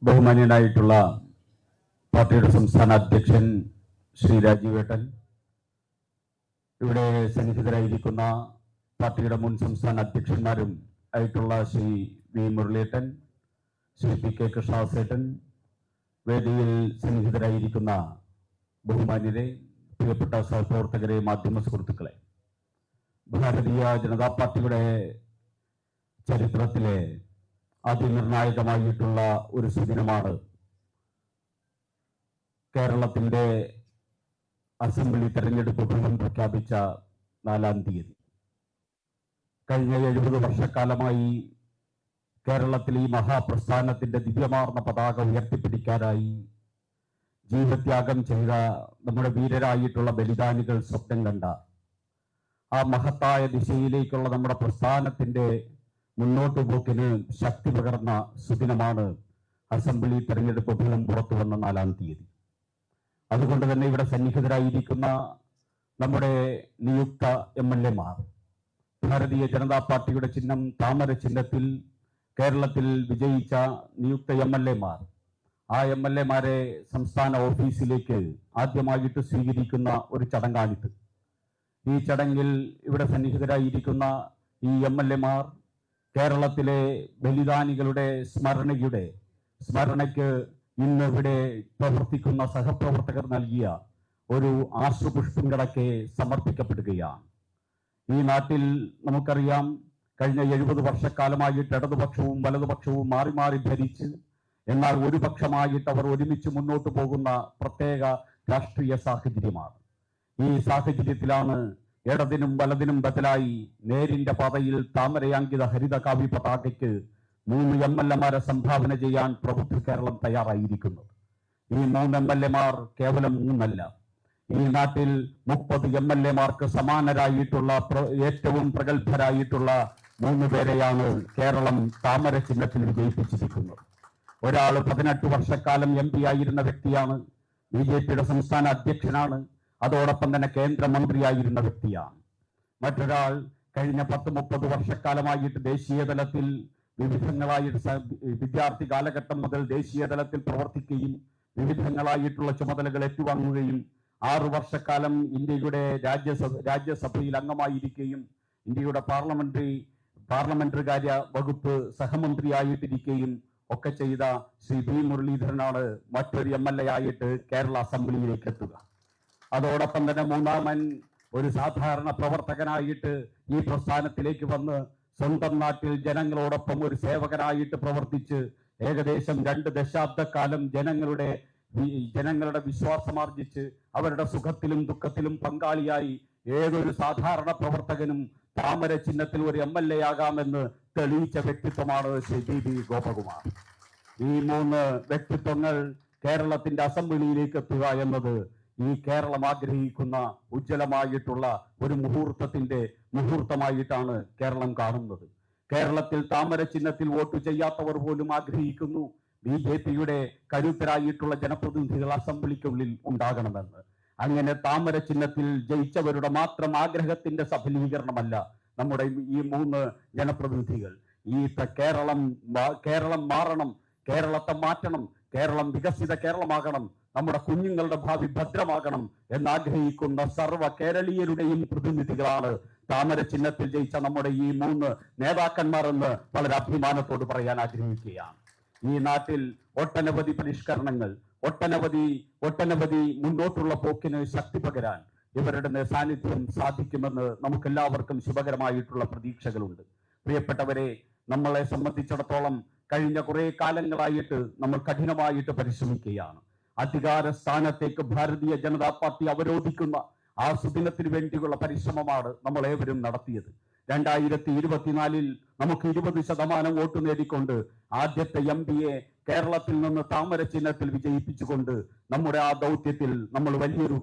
ബഹുമാന്യനായിട്ടുള്ള പാർട്ടിയുടെ സംസ്ഥാന അധ്യക്ഷൻ ശ്രീ രാജീവേട്ടൻ, ഇവിടെ സന്നിഹിതരായിരിക്കുന്ന പാർട്ടിയുടെ മുൻ സംസ്ഥാന അധ്യക്ഷന്മാരും ആയിട്ടുള്ള Shri V Muraleedharan, Shri P K കൃഷ്ണദാസേട്ടൻ, വേദിയിൽ സന്നിഹിതരായിരിക്കുന്ന ബഹുമാന്യരെ, പ്രിയപ്പെട്ട സഹപ്രവർത്തകരെ, മാധ്യമ സുഹൃത്തുക്കളെ, ഭാരതീയ ജനതാ പാർട്ടിയുടെ ചരിത്രത്തിലെ അതിനിർണായകമായിട്ടുള്ള ഒരു സുദിനമാണ് കേരളത്തിൻ്റെ അസംബ്ലി തെരഞ്ഞെടുപ്പ് ഫലം പ്രഖ്യാപിച്ച 4-ാം തീയതി. കഴിഞ്ഞ 70 വർഷക്കാലമായി കേരളത്തിൽ ഈ മഹാപ്രസ്ഥാനത്തിന്റെ ദിവ്യമാർന്ന പതാക ഉയർത്തിപ്പിടിക്കാനായി ജീവത്യാഗം ചെയ്ത നമ്മുടെ വീരരായിട്ടുള്ള ബലിദാനികൾ സ്വപ്നം കണ്ട ആ മഹത്തായ ദിശയിലേക്കുള്ള നമ്മുടെ പ്രസ്ഥാനത്തിന്റെ മുന്നോട്ട് പോക്കിന് ശക്തി പകർന്ന സുദിനമാണ് അസംബ്ലി തെരഞ്ഞെടുപ്പ് ഫലം പുറത്തു വന്ന 4-ാം തീയതി. അതുകൊണ്ട് തന്നെ ഇവിടെ സന്നിഹിതരായിരിക്കുന്ന നമ്മുടെ നിയുക്ത MLA-മാർ, ഭാരതീയ ജനതാ പാർട്ടിയുടെ ചിഹ്നം താമര ചിഹ്നത്തിൽ കേരളത്തിൽ വിജയിച്ച നിയുക്ത MLA-മാർ, ആ MLA-മാരെ സംസ്ഥാന ഓഫീസിലേക്ക് ആദ്യമായിട്ട് സ്വീകരിക്കുന്ന ഒരു ചടങ്ങാണിത്. ഈ ചടങ്ങിൽ ഇവിടെ സന്നിഹിതരായിരിക്കുന്ന ഈ MLA-മാർ കേരളത്തിലെ ബലിദാനികളുടെ സ്മരണയ്ക്ക് ഇന്ന് ഇവിടെ പ്രവർത്തിക്കുന്ന സഹപ്രവർത്തകർ നൽകിയ ഒരു ആശ്രുപുഷ്പം കടക്കെ സമർപ്പിക്കപ്പെടുകയാണ്. ഈ നാട്ടിൽ നമുക്കറിയാം, കഴിഞ്ഞ 70 വർഷക്കാലമായിട്ട് ഇടതുപക്ഷവും വലതുപക്ഷവും മാറി മാറി ഭരിച്ച്, എന്നാൽ ഒരു പക്ഷമായിട്ട് അവർ ഒരുമിച്ച് മുന്നോട്ട് പോകുന്ന പ്രത്യേക രാഷ്ട്രീയ സാഹചര്യമാണ്. ഈ സാഹചര്യത്തിലാണ് ഇടതിനും വലതിനും ബദലായി നേരിന്റെ പാതയിൽ താമരയാങ്കിത ഹരിത കാവ്യ പതാകയ്ക്ക് 3 MLA-മാരെ സംഭാവന ചെയ്യാൻ പ്രബുദ്ധ കേരളം തയ്യാറായിരിക്കുന്നത്. ഈ 3 MLA-മാർ കേവലം 3 അല്ല. ഈ നാട്ടിൽ 30 MLA-മാർക്ക് സമാനരായിട്ടുള്ള ഏറ്റവും പ്രഗത്ഭരായിട്ടുള്ള 3 പേരെയാണ് കേരളം താമര ചിഹ്നത്തിൽ വിജയിപ്പിച്ചിരിക്കുന്നത്. ഒരാൾ 18 വർഷക്കാലം MP ആയിരുന്ന വ്യക്തിയാണ്, BJP-യുടെ സംസ്ഥാന അധ്യക്ഷനാണ്, അതോടൊപ്പം തന്നെ കേന്ദ്രമന്ത്രിയായിരുന്ന വ്യക്തിയാണ്. മറ്റൊരാൾ കഴിഞ്ഞ 10-30 വർഷക്കാലമായിട്ട് ദേശീയ തലത്തിൽ വിവിധങ്ങളായിട്ട് വിദ്യാർത്ഥി കാലഘട്ടം മുതൽ ദേശീയ തലത്തിൽ പ്രവർത്തിക്കുകയും വിവിധങ്ങളായിട്ടുള്ള ചുമതലകൾ ഏറ്റുവാങ്ങുകയും 6 വർഷക്കാലം ഇന്ത്യയുടെ രാജ്യസഭയിൽ അംഗമായിരിക്കുകയും ഇന്ത്യയുടെ പാർലമെന്ററി കാര്യ വകുപ്പ് സഹമന്ത്രിയായിട്ടിരിക്കുകയും ഒക്കെ ചെയ്ത ശ്രീ വി മുരളീധരനാണ് മറ്റൊരു MLA ആയിട്ട് കേരള അസംബ്ലിയിലേക്ക് എത്തുക. അതോടൊപ്പം തന്നെ മൂന്നാമൻ ഒരു സാധാരണ പ്രവർത്തകനായിട്ട് ഈ പ്രസ്ഥാനത്തിലേക്ക് വന്ന് സ്വന്തം നാട്ടിൽ ജനങ്ങളോടൊപ്പം ഒരു സേവകനായിട്ട് പ്രവർത്തിച്ച് ഏകദേശം 2 ദശാബ്ദക്കാലം ജനങ്ങളുടെ വിശ്വാസമാർജിച്ച് അവരുടെ സുഖത്തിലും ദുഃഖത്തിലും പങ്കാളിയായി ഏതൊരു സാധാരണ പ്രവർത്തകനും താമര ചിഹ്നത്തിൽ ഒരു MLA ആകാമെന്ന് തെളിയിച്ച വ്യക്തിത്വമാണ് ശ്രീ DB ഗോപകുമാർ. ഈ 3 വ്യക്തിത്വങ്ങൾ കേരളത്തിന്റെ അസംബ്ലിയിലേക്ക് എത്തുക എന്നത് ഈ കേരളം ആഗ്രഹിക്കുന്ന ഉജ്ജ്വലമായിട്ടുള്ള ഒരു മുഹൂർത്തമായിട്ടാണ് കേരളം കാണുന്നത്. കേരളത്തിൽ താമര ചിഹ്നത്തിൽ വോട്ട് ചെയ്യാത്തവർ പോലും ആഗ്രഹിക്കുന്നു BJP-യുടെ കരുത്തരായിട്ടുള്ള ജനപ്രതിനിധികൾ അസംബ്ലിക്കുള്ളിൽ ഉണ്ടാകണമെന്ന്. അങ്ങനെ താമര ചിഹ്നത്തിൽ ജയിച്ചവരുടെ മാത്രം ആഗ്രഹത്തിന്റെ സഫലീകരണമല്ല നമ്മുടെ ഈ 3 ജനപ്രതിനിധികൾ. കേരളം മാറണം, കേരളത്തെ മാറ്റണം, കേരളം വികസിത കേരളമാകണം, നമ്മുടെ കുഞ്ഞുങ്ങളുടെ ഭാവി ഭദ്രമാകണം എന്നാഗ്രഹിക്കുന്ന സർവ്വ കേരളീയരുടെയും പ്രതിനിധികളാണ് താമര ചിഹ്നത്തിൽ ജയിച്ച നമ്മുടെ ഈ 3 നേതാക്കന്മാർ എന്ന് വളരെ അഭിമാനത്തോട് പറയാൻ ആഗ്രഹിക്കുകയാണ്. ഈ നാട്ടിൽ ഒട്ടനവധി പരിഷ്കരണങ്ങൾ, ഒട്ടനവധി മുന്നോട്ടുള്ള പോക്കിന് ശക്തി പകരാൻ ഇവരുടെ സാന്നിധ്യം സാധിക്കുമെന്ന് നമുക്കെല്ലാവർക്കും ശുഭകരമായിട്ടുള്ള പ്രതീക്ഷകളുണ്ട്. പ്രിയപ്പെട്ടവരെ, നമ്മളെ സംബന്ധിച്ചിടത്തോളം കഴിഞ്ഞ കുറെ കാലങ്ങളായിട്ട് നമ്മൾ കഠിനമായിട്ട് പരിശ്രമിക്കുകയാണ്. അധികാര സ്ഥാനത്തേക്ക് ഭാരതീയ ജനതാ പാർട്ടി അവരോധിക്കുന്ന ആ സുദിനത്തിന് വേണ്ടിയുള്ള പരിശ്രമമാണ് നമ്മൾ ഏവരും നടത്തിയത്. 2024 നമുക്ക് 20% വോട്ട് നേടിക്കൊണ്ട് ആദ്യത്തെ MP-യെ കേരളത്തിൽ നിന്ന് താമര ചിഹ്നത്തിൽ വിജയിപ്പിച്ചുകൊണ്ട് നമ്മുടെ ആ ദൗത്യത്തിൽ നമ്മൾ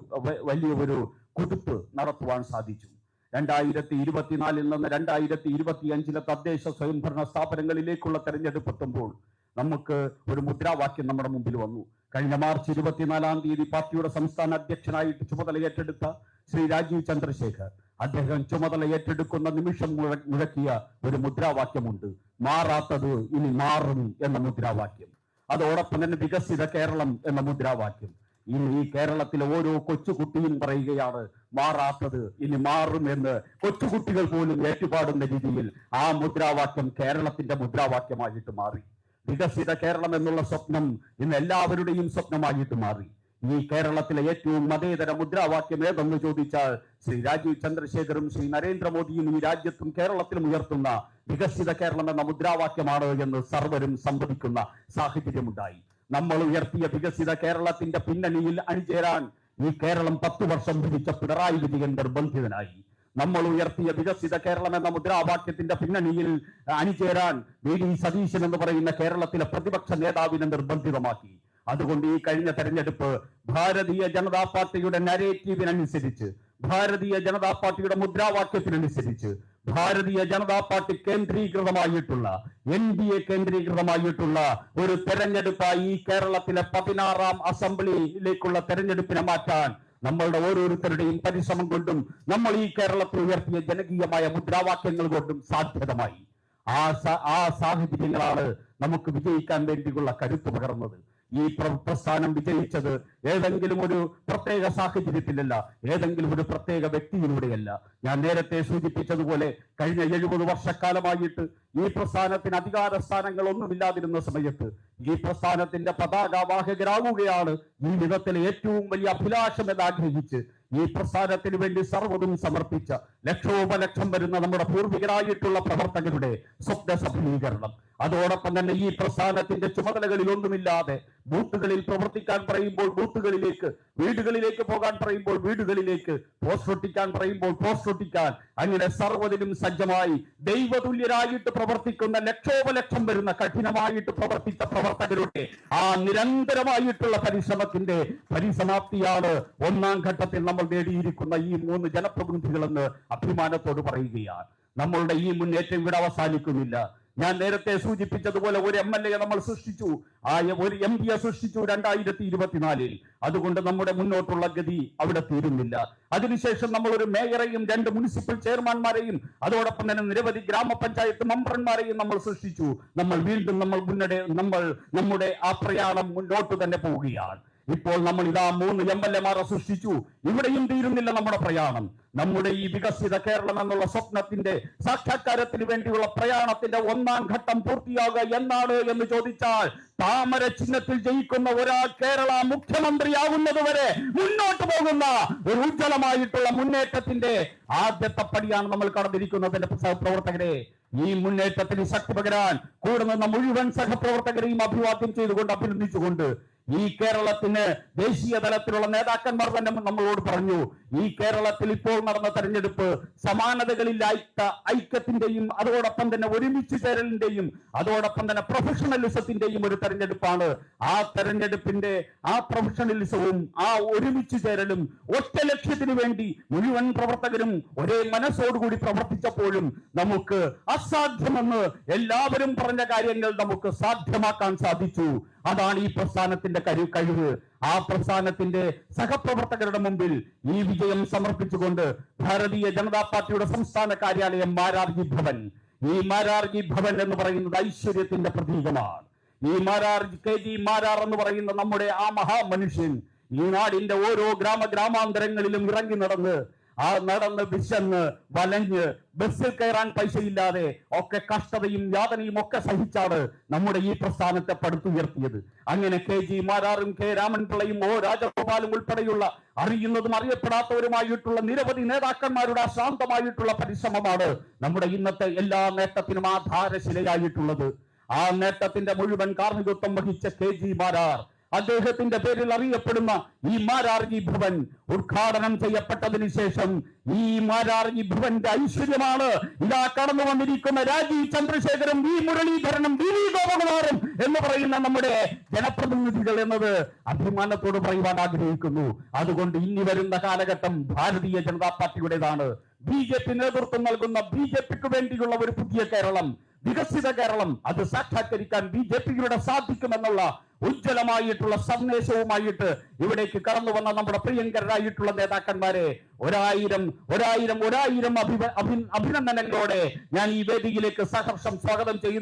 വലിയൊരു കുതിപ്പ് നടത്തുവാൻ സാധിച്ചു. 2024 നിന്ന് 2025 തദ്ദേശ സ്വയംഭരണ സ്ഥാപനങ്ങളിലേക്കുള്ള തെരഞ്ഞെടുപ്പ് എത്തുമ്പോൾ നമുക്ക് ഒരു മുദ്രാവാക്യം നമ്മുടെ മുമ്പിൽ വന്നു. കഴിഞ്ഞ മാർച്ച് 24-ാം തീയതി പാർട്ടിയുടെ സംസ്ഥാന അധ്യക്ഷനായിട്ട് ചുമതല ഏറ്റെടുത്ത ശ്രീ രാജീവ് ചന്ദ്രശേഖർ അദ്ദേഹം ചുമതല ഏറ്റെടുക്കുന്ന നിമിഷം മുഴക്കിയ ഒരു മുദ്രാവാക്യമുണ്ട്, മാറാത്തത് ഇനി മാറും എന്ന മുദ്രാവാക്യം. അതോടൊപ്പം തന്നെ വികസിത കേരളം എന്ന മുദ്രാവാക്യം. ഇനി ഈ കേരളത്തിലെ ഓരോ കൊച്ചുകുട്ടിയും പറയുകയാണ് മാറാത്തത് ഇനി മാറും എന്ന്. കൊച്ചുകുട്ടികൾ പോലും ഏറ്റുപാടുന്ന രീതിയിൽ ആ മുദ്രാവാക്യം കേരളത്തിന്റെ മുദ്രാവാക്യമായിട്ട് മാറി. വികസിത കേരളം എന്നുള്ള സ്വപ്നം ഇന്ന് എല്ലാവരുടെയും സ്വപ്നമായിട്ട് മാറി. ഈ കേരളത്തിലെ ഏറ്റവും മതേതര മുദ്രാവാക്യം ഏതെന്ന് ചോദിച്ചാൽ ശ്രീ രാജീവ് ചന്ദ്രശേഖറും ശ്രീ നരേന്ദ്രമോദിയും ഈ രാജ്യത്തും കേരളത്തിലും ഉയർത്തുന്ന വികസിത കേരളം എന്ന മുദ്രാവാക്യമാണ് എന്ന് സർവരും സമ്മതിക്കുന്ന സാഹചര്യമുണ്ടായി. നമ്മൾ ഉയർത്തിയ വികസിത കേരളത്തിന്റെ പിന്നണിയിൽ അണിചേരാൻ ഈ കേരളം 10 വർഷം ഭരിച്ച പിണറായി വിജയൻ നിർബന്ധിതനായി. നമ്മൾ ഉയർത്തിയ വികസിത കേരളം എന്ന മുദ്രാവാക്യത്തിന്റെ പിന്നണിയിൽ അണിചേരാൻ വി.ഡി. സതീശൻ എന്ന് പറയുന്ന കേരളത്തിലെ പ്രതിപക്ഷ നേതാവിനെ നിർബന്ധിതമാക്കി. അതുകൊണ്ട് ഈ കഴിഞ്ഞ തെരഞ്ഞെടുപ്പ് ഭാരതീയ ജനതാ പാർട്ടിയുടെ നരേറ്റീവിനനുസരിച്ച്, ഭാരതീയ ജനതാ പാർട്ടിയുടെ മുദ്രാവാക്യത്തിനനുസരിച്ച്, ഭാരതീയ ജനതാ പാർട്ടി കേന്ദ്രീകൃതമായിട്ടുള്ള NDA കേന്ദ്രീകൃതമായിട്ടുള്ള ഒരു തെരഞ്ഞെടുപ്പായി ഈ കേരളത്തിലെ 16ാം അസംബ്ലിയിലേക്കുള്ള തെരഞ്ഞെടുപ്പിനെ മാറ്റാൻ നമ്മളുടെ ഓരോരുത്തരുടെയും പരിശ്രമം കൊണ്ടും നമ്മൾ ഈ കേരളത്തിൽ ഉയർത്തിയ ജനകീയമായ മുദ്രാവാക്യങ്ങൾ കൊണ്ടും സാധ്യതമായി. ആ സാഹചര്യങ്ങളാണ് നമുക്ക് വിജയിക്കാൻ വേണ്ടിയുള്ള കരുത്ത് പകർന്നത്. ഈ പ്രസ്ഥാനം വിജയിച്ചത് ഏതെങ്കിലും ഒരു പ്രത്യേക സാഹചര്യത്തിലല്ല, ഏതെങ്കിലും ഒരു പ്രത്യേക വ്യക്തിയിലൂടെയല്ല. ഞാൻ നേരത്തെ സൂചിപ്പിച്ചതുപോലെ കഴിഞ്ഞ 70 വർഷക്കാലമായിട്ട് ഈ പ്രസ്ഥാനത്തിന് അധികാര സ്ഥാനങ്ങൾ ഒന്നുമില്ലാതിരുന്ന സമയത്ത് ഈ പ്രസ്ഥാനത്തിന്റെ പതാകവാഹകരാകുകയാണ് ഈ വിധത്തിലെ ഏറ്റവും വലിയ അഭിലാഷം എന്നാഗ്രഹിച്ച് ഈ പ്രസ്ഥാനത്തിന് വേണ്ടി സർവ്വതും സമർപ്പിച്ച ലക്ഷോപലക്ഷം വരുന്ന നമ്മുടെ പൂർവികരായിട്ടുള്ള പ്രവർത്തകരുടെ സ്വപ്ന സഫലീകരണം. അതോടൊപ്പം തന്നെ ഈ പ്രസ്ഥാനത്തിന്റെ ചുമതലകളിൽ ഒന്നുമില്ലാതെ ബൂത്തുകളിൽ പ്രവർത്തിക്കാൻ പറയുമ്പോൾ ബൂത്തുകളിലേക്ക്, വീടുകളിലേക്ക് പോകാൻ പറയുമ്പോൾ വീടുകളിലേക്ക്, പോസ്റ്റ് ഒട്ടിക്കാൻ പറയുമ്പോൾ പോസ്റ്റ് ഒട്ടിക്കാൻ, അങ്ങനെ സർവ്വതിനും സജ്ജമായി ദൈവതുല്യരായിട്ട് പ്രവർത്തിക്കുന്ന ലക്ഷോപലക്ഷം വരുന്ന കഠിനമായിട്ട് പ്രവർത്തിച്ച പ്രവർത്തകരുടെ ആ നിരന്തരമായിട്ടുള്ള പരിശ്രമത്തിന്റെ പരിസമാപ്തിയാണ് 1ാം ഘട്ടത്തിൽ നമ്മൾ നേടിയിരിക്കുന്ന ഈ 3 ജനപ്രതിനിധികളെന്ന് അഭിമാനത്തോട് പറയുകയാണ്. നമ്മളുടെ ഈ മുന്നേറ്റം ഇവിടെ അവസാനിക്കുന്നില്ല. ഞാൻ നേരത്തെ സൂചിപ്പിച്ചതുപോലെ ഒരു MLA നമ്മൾ സൃഷ്ടിച്ചു, ഒരു MP സൃഷ്ടിച്ചു 2024-ൽ. അതുകൊണ്ട് നമ്മുടെ മുന്നോട്ടുള്ള ഗതി അവിടെ തീരുന്നില്ല. അതിനുശേഷം നമ്മൾ ഒരു മേയറെയും 2 മുനിസിപ്പൽ ചെയർമാൻമാരെയും അതോടൊപ്പം തന്നെ നിരവധി ഗ്രാമപഞ്ചായത്ത് മെമ്പർമാരെയും നമ്മൾ സൃഷ്ടിച്ചു. നമ്മൾ വീണ്ടും നമ്മുടെ ആ പ്രയാണം മുന്നോട്ട് തന്നെ പോവുകയാണ്. ഇപ്പോൾ നമ്മൾ ഇതാ 3 MLA-മാരെ സൃഷ്ടിച്ചു. ഇവിടെയും തീരുന്നില്ല നമ്മുടെ പ്രയാണം. നമ്മുടെ ഈ വികസിത കേരളം എന്നുള്ള സ്വപ്നത്തിന്റെ സാക്ഷാത്കാരത്തിന് വേണ്ടിയുള്ള പ്രയാണത്തിന്റെ 1ാം ഘട്ടം പൂർത്തിയാകുക എന്നാണ് എന്ന് ചോദിച്ചാൽ, താമര ചിഹ്നത്തിൽ ജയിക്കുന്ന ഒരാൾ കേരള മുഖ്യമന്ത്രിയാവുന്നത് വരെ മുന്നോട്ട് പോകുന്ന ഒരു ഉജ്ജ്വലമായിട്ടുള്ള മുന്നേറ്റത്തിന്റെ ആദ്യത്തെ പടിയാണ് നമ്മൾ കടന്നിരിക്കുന്നതിന്റെ സഹപ്രവർത്തകരെ. ഈ മുന്നേറ്റത്തിന് ശക്തി പകരാൻ കൂടുന്ന മുഴുവൻ സഹപ്രവർത്തകരെയും അഭിവാദ്യം ചെയ്തുകൊണ്ട്, അഭിനന്ദിച്ചുകൊണ്ട്, ഈ കേരളത്തിന് ദേശീയ തലത്തിലുള്ള നേതാക്കന്മാർ തന്നെ നമ്മളോട് പറഞ്ഞു, ഈ കേരളത്തിൽ ഇപ്പോൾ നടന്ന തെരഞ്ഞെടുപ്പ് സമാനതകളില്ലാത്ത ഐക്യത്തിന്റെയും അതോടൊപ്പം തന്നെ ഒരുമിച്ച് ചേരലിന്റെയും അതോടൊപ്പം തന്നെ പ്രൊഫഷണലിസത്തിന്റെയും ഒരു തെരഞ്ഞെടുപ്പാണ്. ആ തെരഞ്ഞെടുപ്പിന്റെ ആ പ്രൊഫഷണലിസവും ആ ഒരുമിച്ച് ചേരലും ഒറ്റ ലക്ഷ്യത്തിന് വേണ്ടി മുഴുവൻ പ്രവർത്തകരും ഒരേ മനസ്സോടുകൂടി പ്രവർത്തിച്ചപ്പോഴും നമുക്ക് അസാധ്യമെന്ന് എല്ലാവരും പറഞ്ഞ കാര്യങ്ങൾ നമുക്ക് സാധ്യമാക്കാൻ സാധിച്ചു. അതാണ് ഈ പ്രസ്ഥാനത്തിന്റെ കഴിവ്. ആ പ്രസ്ഥാനത്തിന്റെ സഹപ്രവർത്തകരുടെ മുമ്പിൽ ഈ വിജയം സമർപ്പിച്ചുകൊണ്ട് ഭാരതീയ ജനതാ പാർട്ടിയുടെ സംസ്ഥാന കാര്യാലയം മാരാർജി ഭവൻ, ഈ മാരാർജി ഭവൻ എന്ന് പറയുന്നത് ഐശ്വര്യത്തിന്റെ പ്രതീകമാണ്. ഈ KG മാരാർ എന്ന് പറയുന്ന നമ്മുടെ ആ മഹാമനുഷ്യൻ ഈ നാടിന്റെ ഓരോ ഗ്രാമാന്തരങ്ങളിലും ഇറങ്ങി നടന്ന് വിശന്ന് വലഞ്ഞ് ബസ്സിൽ കയറാൻ പൈസയില്ലാതെ ഒക്കെ കഷ്ടതയും യാതനയും ഒക്കെ സഹിച്ചാണ് നമ്മുടെ ഈ പ്രസ്ഥാനത്തെ പടുത്തുയർത്തിയത്. അങ്ങനെ KG മാരാറും K രാമൻപിള്ളയും രാജഗോപാലും ഉൾപ്പെടെയുള്ള അറിയുന്നതും അറിയപ്പെടാത്തവരുമായിട്ടുള്ള നിരവധി നേതാക്കന്മാരുടെ അശാന്തമായിട്ടുള്ള പരിശ്രമമാണ് നമ്മുടെ ഇന്നത്തെ എല്ലാ നേട്ടത്തിനും ആധാരശിലയായിട്ടുള്ളത്. ആ നേട്ടത്തിന്റെ മുഴുവൻ കാർമ്മികത്വം വഹിച്ച KG മാരാർ, അദ്ദേഹത്തിന്റെ പേരിൽ അറിയപ്പെടുന്ന ഈ മാരാർജി ഭവൻ ഉദ്ഘാടനം ചെയ്യപ്പെട്ടതിന് ശേഷം ഈ മാരാർജി ഭവന്റെ ഐശ്വര്യമാണ് ഇതാ കടന്നു വന്നിരിക്കുന്ന രാജീവ് ചന്ദ്രശേഖരും വി മുരളീധരനും വി ഗോപകുമാറും എന്ന് പറയുന്ന നമ്മുടെ ജനപ്രതിനിധികൾ എന്നത് അഭിമാനത്തോട് പറയുവാൻ ആഗ്രഹിക്കുന്നു. അതുകൊണ്ട് ഇനി വരുന്ന കാലഘട്ടം ഭാരതീയ ജനതാ പാർട്ടിയുടേതാണ്. BJP നേതൃത്വം നൽകുന്ന BJPക്ക് വേണ്ടിയുള്ള ഒരു പുതിയ കേരളം, വികസിത കേരളം, അത് സാക്ഷാത്കരിക്കാൻ BJPയുടെ സാധിക്കുമെന്നുള്ള ഉജ്ജ്വലമായിട്ടുള്ള സന്ദേശവുമായിട്ട് ഇവിടേക്ക് കടന്നു വന്ന നമ്മുടെ പ്രിയങ്കരായിട്ടുള്ള നേതാക്കന്മാരെ ഒരായിരം അഭിനന്ദനങ്ങളോടെ ഞാൻ ഈ വേദിയിലേക്ക് സഹർഷം സ്വാഗതം ചെയ്യുന്നു.